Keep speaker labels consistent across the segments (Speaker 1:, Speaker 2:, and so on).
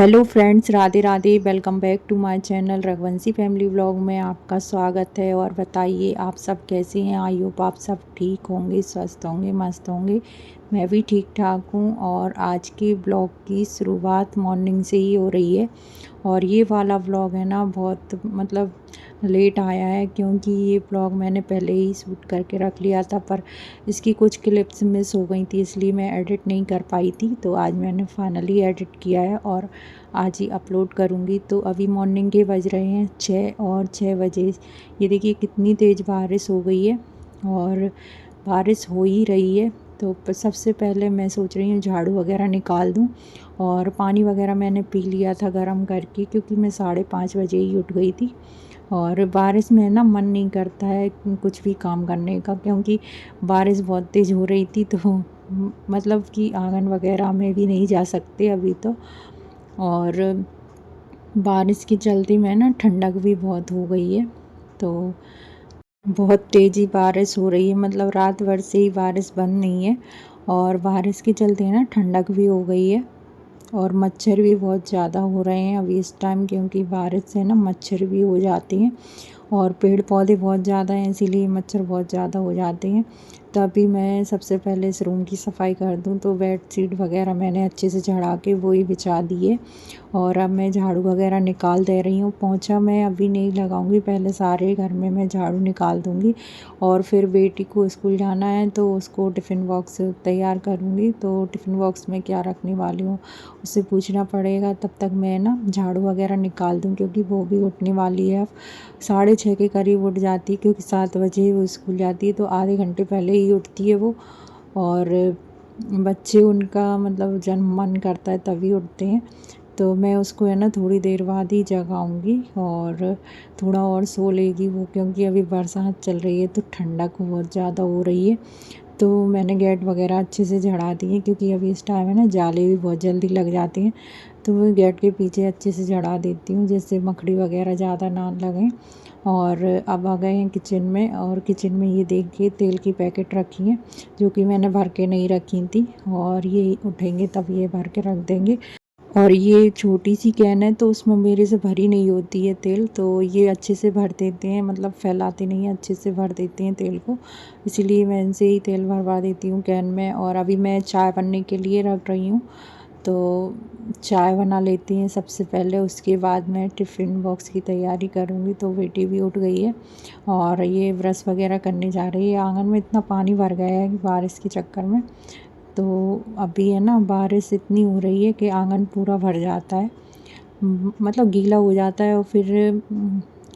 Speaker 1: Hello friends, Radhe Radhe. Welcome back to my channel Raghuvanshi family vlog में आपका स्वागत है। और बताइए आप सब कैसे हैं। आई होप आप सब ठीक होंगे, स्वस्थ होंगे, मस्त होंगे। मैं भी ठीक ठाक हूँ। और आज के ब्लॉग की शुरुआत मॉर्निंग से ही हो रही है। और ये वाला व्लॉग है ना, बहुत मतलब लेट आया है, क्योंकि ये व्लॉग मैंने पहले ही शूट करके रख लिया था, पर इसकी कुछ क्लिप्स मिस हो गई थी, इसलिए मैं एडिट नहीं कर पाई थी। तो आज मैंने फाइनली एडिट किया है और आज ही अपलोड करूँगी। तो अभी मॉर्निंग के बज रहे हैं 6 और 6 बजे ये देखिए कितनी तेज़ बारिश हो गई है। और बारिश हो ही रही है। तो सबसे पहले मैं सोच रही हूँ झाड़ू वगैरह निकाल दूँ। और पानी वगैरह मैंने पी लिया था गर्म करके, क्योंकि मैं 5:30 बजे ही उठ गई थी। और बारिश में ना मन नहीं करता है कुछ भी काम करने का, क्योंकि बारिश बहुत तेज़ हो रही थी। तो मतलब कि आंगन वगैरह में भी नहीं जा सकते अभी तो। और बारिश के चलते में ना ठंडक भी बहुत हो गई है। तो बहुत तेज़ी बारिश हो रही है, मतलब रात भर से ही बारिश बंद नहीं है। और बारिश के चलते ना ठंडक भी हो गई है। और मच्छर भी बहुत ज़्यादा हो रहे हैं अभी इस टाइम, क्योंकि बारिश से ना मच्छर भी हो जाते हैं। और पेड़ पौधे बहुत ज़्यादा हैं, इसीलिए मच्छर बहुत ज़्यादा हो जाते हैं। तभी मैं सबसे पहले इस रूम की सफाई कर दूं। तो बेडशीट वगैरह मैंने अच्छे से झाड़ा के वो ही बिछा दिए। और अब मैं झाड़ू वगैरह निकाल दे रही हूँ। पोंछा मैं अभी नहीं लगाऊंगी, पहले सारे घर में मैं झाड़ू निकाल दूंगी। और फिर बेटी को स्कूल जाना है, तो उसको टिफ़िन बॉक्स तैयार करूँगी। तो टिफ़िन बॉक्स में क्या रखने वाली हूँ उससे पूछना पड़ेगा। तब तक मैं ना झाड़ू वगैरह निकाल दूँ, क्योंकि वो भी उठने वाली है अब। 6:30 के करीब उठ जाती है, क्योंकि 7 बजे वो स्कूल जाती है, तो आधे घंटे पहले ही उठती है वो। और बच्चे उनका मतलब जब मन करता है तभी उठते हैं। तो मैं उसको है ना थोड़ी देर बाद ही जगाऊंगी। और थोड़ा और सो लेगी वो, क्योंकि अभी बरसात चल रही है तो ठंडक बहुत ज़्यादा हो रही है। तो मैंने गेट वगैरह अच्छे से झड़ा दिए, क्योंकि अभी इस टाइम है ना जाले भी बहुत जल्दी लग जाते हैं। तो वो गेट के पीछे अच्छे से झड़ा देती हूँ, जिससे मकड़ी वगैरह ज़्यादा ना लगें। और अब आ गए हैं किचन में। और किचन में ये देखिए तेल की पैकेट रखी हैं, जो कि मैंने भर के नहीं रखी थी। और ये उठेंगे तब ये भर के रख देंगे। और ये छोटी सी कैन है, तो उसमें मेरे से भरी नहीं होती है तेल, तो ये अच्छे से भर देते हैं, मतलब फैलाते नहीं हैं, अच्छे से भर देते हैं तेल को। इसीलिए मैं इनसे ही तेल भरवा देती हूँ कैन में। और अभी मैं चाय बनने के लिए रख रही हूँ। तो चाय बना लेती हैं सबसे पहले, उसके बाद मैं टिफ़िन बॉक्स की तैयारी करूँगी। तो बेटी भी उठ गई है और ये ब्रश वगैरह करने जा रही है। आंगन में इतना पानी भर गया है बारिश के चक्कर में। तो अभी है ना बारिश इतनी हो रही है कि आंगन पूरा भर जाता है, मतलब गीला हो जाता है। और फिर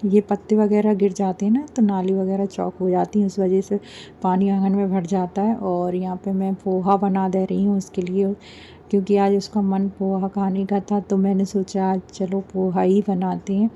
Speaker 1: ये पत्ते वगैरह गिर जाते हैं ना, तो नाली वगैरह चौक हो जाती हैं, उस वजह से पानी आंगन में भर जाता है। और यहाँ पे मैं पोहा बना दे रही हूँ उसके लिए, क्योंकि आज उसका मन पोहा खाने का था। तो मैंने सोचा आज चलो पोहा ही बनाते हैं।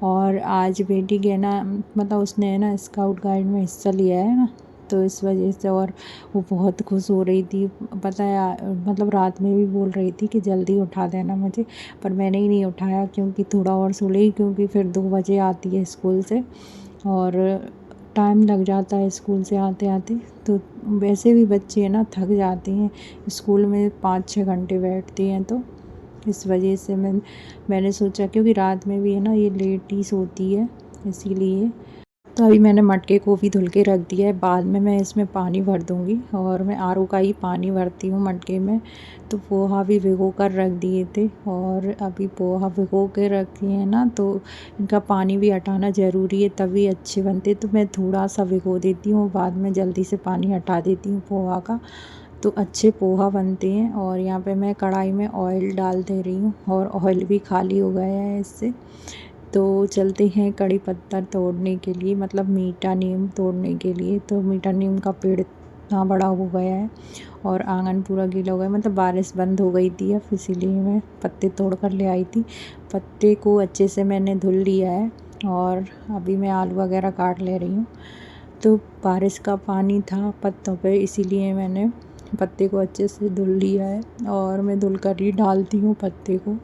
Speaker 1: और आज बेटी के ना मतलब उसने है ना स्काउट गाइड में हिस्सा लिया है ना, तो इस वजह से। और वो बहुत खुश हो रही थी, पता है, मतलब रात में भी बोल रही थी कि जल्दी उठा देना मुझे। पर मैंने ही नहीं उठाया, क्योंकि थोड़ा और सो लेगी, क्योंकि फिर 2 बजे आती है स्कूल से। और टाइम लग जाता है स्कूल से आते आते। तो वैसे भी बच्चे है ना थक जाते हैं, स्कूल में 5-6 घंटे बैठते हैं। तो इस वजह से मैंने सोचा, क्योंकि रात में भी है ना ये लेट ही सोती है, इसीलिए। तो अभी मैंने मटके को भी धुल के रख दिया है, बाद में मैं इसमें पानी भर दूँगी। और मैं आरओ का ही पानी भरती हूँ मटके में। तो पोहा भी भिगो कर रख दिए थे, और अभी पोहा भिगो के रखे हैं ना, तो इनका पानी भी हटाना ज़रूरी है, तभी अच्छे बनते। तो मैं थोड़ा सा भिगो देती हूँ, बाद में जल्दी से पानी हटा देती हूँ पोहा का, तो अच्छे पोहा बनते हैं। और यहाँ पे मैं कढ़ाई में ऑयल डाल दे रही हूँ, और ऑयल भी खाली हो गया है इससे। तो चलते हैं कड़ी पत्ता तोड़ने के लिए, मतलब मीठा नीम तोड़ने के लिए। तो मीठा नीम का पेड़ इतना बड़ा हो गया है, और आंगन पूरा गीला हो गया, मतलब बारिश बंद हो गई थी अब, इसीलिए मैं पत्ते तोड़ कर ले आई थी। पत्ते को अच्छे से मैंने धुल लिया है। और अभी मैं आलू वगैरह काट ले रही हूँ। तो बारिश का पानी था पत्तों पे, इसीलिए मैंने पत्ते को अच्छे से धुल लिया है। और मैं धुल कर ही डालती हूँ पत्ते को,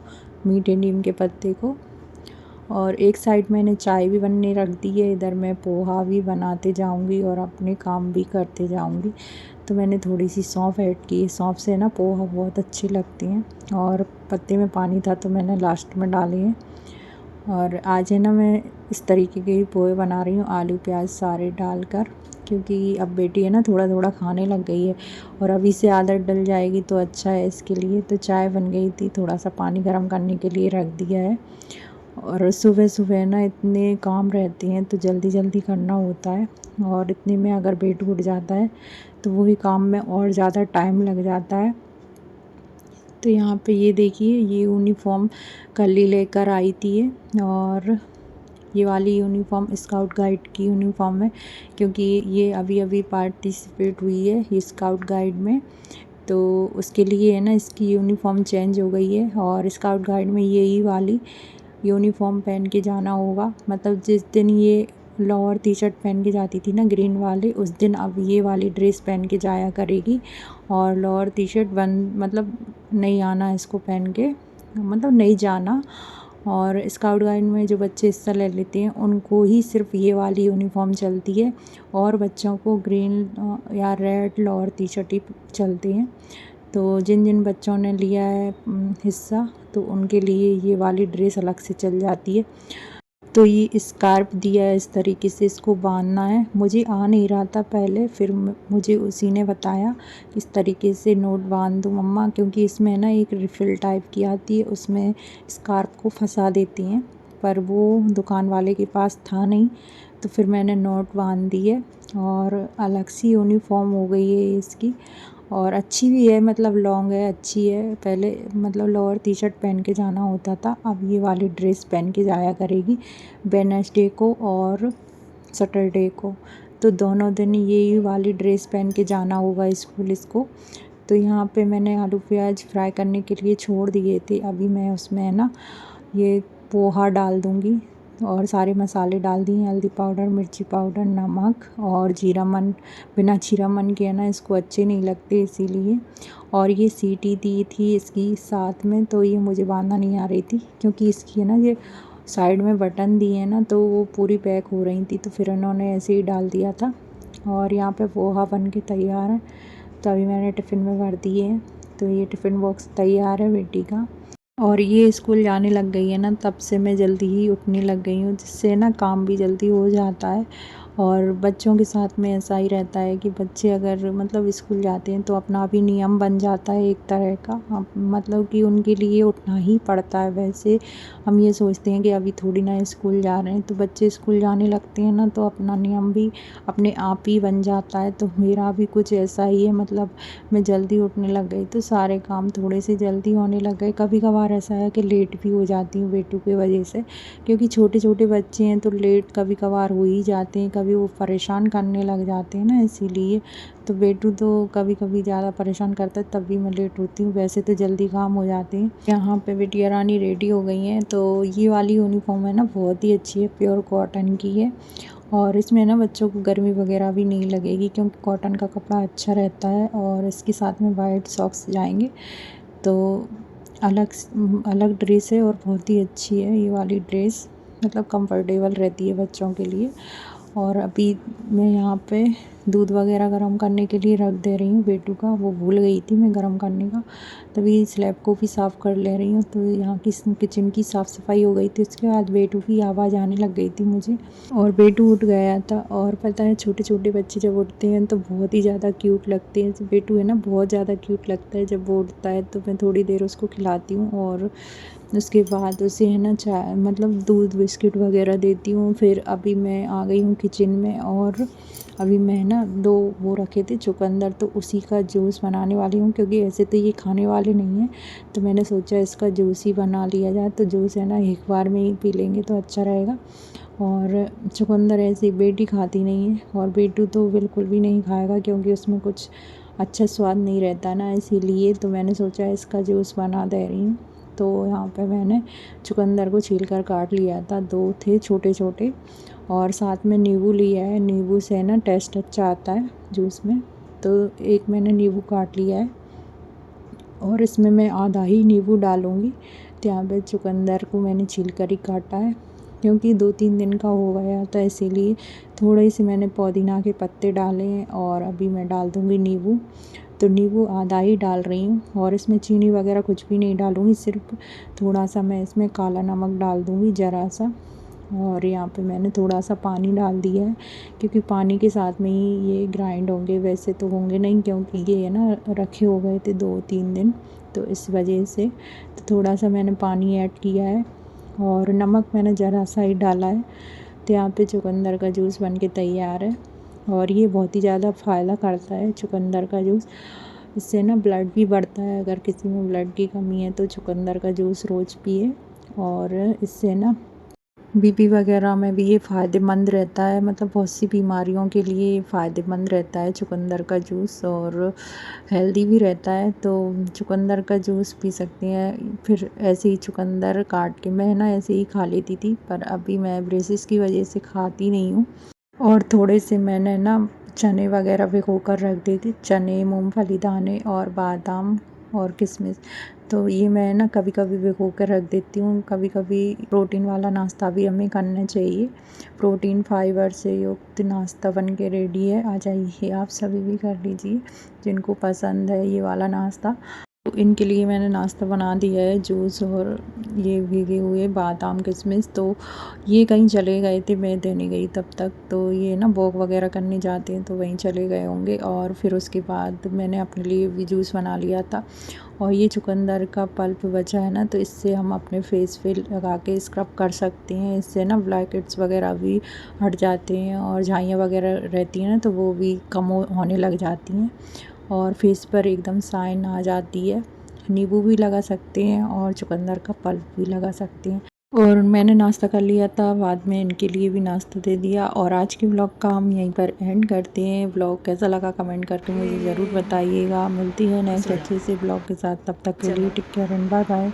Speaker 1: मीठे नीम के पत्ते को। और एक साइड मैंने चाय भी बनने रख दी है, इधर मैं पोहा भी बनाते जाऊंगी और अपने काम भी करते जाऊंगी। तो मैंने थोड़ी सी सौंफ ऐड की है, सौंफ से ना पोहा बहुत अच्छी लगती हैं। और पत्ते में पानी था तो मैंने लास्ट में डाले हैं। और आज है ना मैं इस तरीके के ही पोहे बना रही हूँ, आलू प्याज सारे डालकर, क्योंकि अब बेटी है ना थोड़ा थोड़ा खाने लग गई है और अभी से आदत डल जाएगी तो अच्छा है इसके लिए। तो चाय बन गई थी, थोड़ा सा पानी गर्म करने के लिए रख दिया है। और सुबह सुबह ना इतने काम रहते हैं तो जल्दी जल्दी करना होता है, और इतने में अगर बेट उठ जाता है तो वही काम में और ज़्यादा टाइम लग जाता है। तो यहाँ पे ये देखिए, ये यूनिफॉर्म कल ही लेकर आई थी ये, और ये वाली यूनिफॉर्म स्काउट गाइड की यूनिफॉर्म है, क्योंकि ये अभी अभी पार्टिसिपेट हुई है ये स्काउट गाइड में। तो उसके लिए है ना इसकी यूनिफॉर्म चेंज हो गई है, और स्काउट गाइड में यही वाली यूनिफॉर्म पहन के जाना होगा। मतलब जिस दिन ये लोअर टी शर्ट पहन के जाती थी ना ग्रीन वाले, उस दिन अब ये वाली ड्रेस पहन के जाया करेगी। और लोअर टी शर्ट मतलब नहीं आना इसको पहन के, मतलब नहीं जाना। और स्काउट गाइड में जो बच्चे हिस्सा ले लेते हैं उनको ही सिर्फ ये वाली यूनिफॉर्म चलती है, और बच्चों को ग्रीन या रेड लोअर टी शर्ट ही चलती हैं। तो जिन जिन बच्चों ने लिया है हिस्सा, तो उनके लिए ये वाली ड्रेस अलग से चल जाती है। तो ये स्कार्फ दिया है, इस तरीके से इसको बांधना है। मुझे आ नहीं रहा था पहले, फिर मुझे उसी ने बताया इस तरीके से नोट बांध दो मम्मा, क्योंकि इसमें ना एक रिफ़िल टाइप की आती है, उसमें स्कार्फ को फंसा देती हैं, पर वो दुकान वाले के पास था नहीं। तो फिर मैंने नोट बांध दी है, और अलग सी यूनिफॉर्म हो गई है इसकी। और अच्छी भी है, मतलब लॉन्ग है, अच्छी है। पहले मतलब लोअर टी शर्ट पहन के जाना होता था, अब ये वाली ड्रेस पहन के जाया करेगी वेडनेसडे को और सैटरडे को। तो दोनों दिन यही वाली ड्रेस पहन के जाना होगा स्कूल इसको। तो यहाँ पे मैंने आलू प्याज फ्राई करने के लिए छोड़ दिए थे, अभी मैं उसमें है ना ये पोहा डाल दूँगी, और सारे मसाले डाल दिए, हल्दी पाउडर, मिर्ची पाउडर, नमक और जीरा मन। बिना जीरा मन के है ना इसको अच्छे नहीं लगते, इसीलिए। और ये सीटी दी थी इसकी साथ में, तो ये मुझे बांधना नहीं आ रही थी, क्योंकि इसकी है ना ये साइड में बटन दिए हैं ना, तो वो पूरी पैक हो रही थी, तो फिर उन्होंने ऐसे ही डाल दिया था। और यहाँ पे पोहा बन के तैयार है, तो अभी मैंने टिफ़िन में भर दिए हैं। तो ये टिफ़िन बॉक्स तैयार है बेटी का। और ये स्कूल जाने लग गई है ना, तब से मैं जल्दी ही उठने लग गई हूँ, जिससे ना काम भी जल्दी हो जाता है। और बच्चों के साथ में ऐसा ही रहता है कि बच्चे अगर मतलब स्कूल जाते हैं तो अपना भी नियम बन जाता है एक तरह का, मतलब कि उनके लिए उठना ही पड़ता है। वैसे हम ये सोचते हैं कि अभी थोड़ी ना स्कूल जा रहे हैं, तो बच्चे स्कूल जाने लगते हैं ना तो अपना नियम भी अपने आप ही बन जाता है। तो मेरा भी कुछ ऐसा ही है, मतलब मैं जल्दी उठने लग गई तो सारे काम थोड़े से जल्दी होने लग गए। कभी कभार ऐसा है कि लेट भी हो जाती हूँ बेटू की वजह से, क्योंकि छोटे छोटे बच्चे हैं तो लेट कभी कभार हो ही जाते हैं, कभी वो परेशान करने लग जाते हैं ना, इसीलिए। तो बेटू तो कभी कभी ज़्यादा परेशान करता है, तब भी मैं लेट होती हूँ, वैसे तो जल्दी काम हो जाते हैं। यहाँ पे बिटिया रानी रेडी हो गई हैं। तो ये वाली यूनिफॉर्म है ना बहुत ही अच्छी है, प्योर कॉटन की है, और इसमें ना बच्चों को गर्मी वगैरह भी नहीं लगेगी, क्योंकि कॉटन का कपड़ा अच्छा रहता है। और इसके साथ में वाइट सॉक्स जाएंगे, तो अलग अलग ड्रेस है और बहुत ही अच्छी है ये वाली ड्रेस, मतलब कंफर्टेबल रहती है बच्चों के लिए। और अभी मैं यहाँ पे दूध वगैरह गर्म करने के लिए रख दे रही हूँ बेटू का, वो भूल गई थी मैं गर्म करने का, तभी स्लैब को भी साफ़ कर ले रही हूँ। तो यहाँ की किचन की साफ़ सफाई हो गई थी, उसके बाद बेटू की आवाज़ आने लग गई थी मुझे, और बेटू उठ गया था। और पता है छोटे छोटे बच्चे जब उठते हैं तो बहुत ही ज़्यादा क्यूट लगते हैं। बेटू है ना बहुत ज़्यादा क्यूट लगता है जब वो उठता है, तो मैं थोड़ी देर उसको खिलाती हूँ, और उसके बाद उसे है ना चाय मतलब दूध बिस्किट वगैरह देती हूँ। फिर अभी मैं आ गई हूँ किचन में, और अभी मैं ना 2 वो रखे थे चुकंदर, तो उसी का जूस बनाने वाली हूँ, क्योंकि ऐसे तो ये खाने वाले नहीं हैं, तो मैंने सोचा इसका जूस ही बना लिया जाए। तो जूस है ना एक बार में ही पी लेंगे तो अच्छा रहेगा। और चुकंदर ऐसे बेटी खाती नहीं है, और बेटू तो बिल्कुल भी नहीं खाएगा, क्योंकि उसमें कुछ अच्छा स्वाद नहीं रहता ना, इसीलिए। तो मैंने सोचा इसका जूस बना दे रही हूँ। तो यहाँ पे मैंने चुकंदर को छील कर काट लिया था, 2 थे छोटे छोटे, और साथ में नींबू लिया है। नींबू से ना टेस्ट अच्छा आता है जूस में, तो एक मैंने नींबू काट लिया है, और इसमें मैं आधा ही नींबू डालूँगी। तो यहाँ पे चुकंदर को मैंने छील कर ही काटा है, क्योंकि 2-3 दिन का हो गया तो इसीलिए थोड़े से मैंने पुदीना के पत्ते डाले हैं और अभी मैं डाल दूँगी नींबू। तो नींबू आधा ही डाल रही हूँ और इसमें चीनी वगैरह कुछ भी नहीं डालूँगी, सिर्फ थोड़ा सा मैं इसमें काला नमक डाल दूँगी ज़रा सा। और यहाँ पे मैंने थोड़ा सा पानी डाल दिया है क्योंकि पानी के साथ में ही ये ग्राइंड होंगे, वैसे तो होंगे नहीं क्योंकि ये है ना रखे हो गए थे 2-3 दिन, तो इस वजह से तो थोड़ा सा मैंने पानी ऐड किया है और नमक मैंने ज़रा सा ही डाला है। तो यहाँ पे चुकंदर का जूस बन के तैयार है और ये बहुत ही ज़्यादा फ़ायदा करता है चुकंदर का जूस। इससे ना ब्लड भी बढ़ता है, अगर किसी में ब्लड की कमी है तो चुकंदर का जूस रोज़ पिए और इससे ना बीपी वगैरह में भी ये फ़ायदेमंद रहता है, मतलब बहुत सी बीमारियों के लिए फ़ायदेमंद रहता है चुकंदर का जूस और हेल्दी भी रहता है। तो चुकंदर का जूस पी सकते हैं। फिर ऐसे ही चुकंदर काट के मैं ना ऐसे ही खा लेती थी, पर अभी मैं ब्रेसिस की वजह से खाती नहीं हूँ। और थोड़े से मैंने ना चने वगैरह भिगो कर रख दी थी, चने, मूंगफली दाने और बादाम और किशमिश। तो ये मैं ना कभी कभी भिगो कर रख देती हूँ। कभी कभी प्रोटीन वाला नाश्ता भी हमें करना चाहिए। प्रोटीन फाइबर से युक्त नाश्ता बन के रेडी है, आ जाइए आप सभी भी कर लीजिए जिनको पसंद है ये वाला नाश्ता। तो इनके लिए मैंने नाश्ता बना दिया है, जूस और ये भीगे हुए बादाम किशमिश। तो ये कहीं चले गए थे, मैं देने गई तब तक, तो ये ना वॉक वगैरह करने जाते हैं तो वहीं चले गए होंगे। और फिर उसके बाद मैंने अपने लिए भी जूस बना लिया था। और ये चुकंदर का पल्प बचा है ना, तो इससे हम अपने फेस पे लगा के स्क्रब कर सकते हैं। इससे ना ब्लैक हेड्स वगैरह भी हट जाते हैं और झाइयाँ वगैरह रहती हैं ना तो वो भी कम होने लग जाती हैं और फेस पर एकदम शाइन आ जाती है। नींबू भी लगा सकते हैं और चुकंदर का पल्प भी लगा सकते हैं। और मैंने नाश्ता कर लिया था, बाद में इनके लिए भी नाश्ता दे दिया। और आज के व्लॉग का हम यहीं पर एंड करते हैं। व्लॉग कैसा लगा कमेंट करके मुझे ज़रूर बताइएगा। मिलती है नेक्स्ट अच्छे से व्लॉग के साथ, तब तक के लिए take care and bye bye.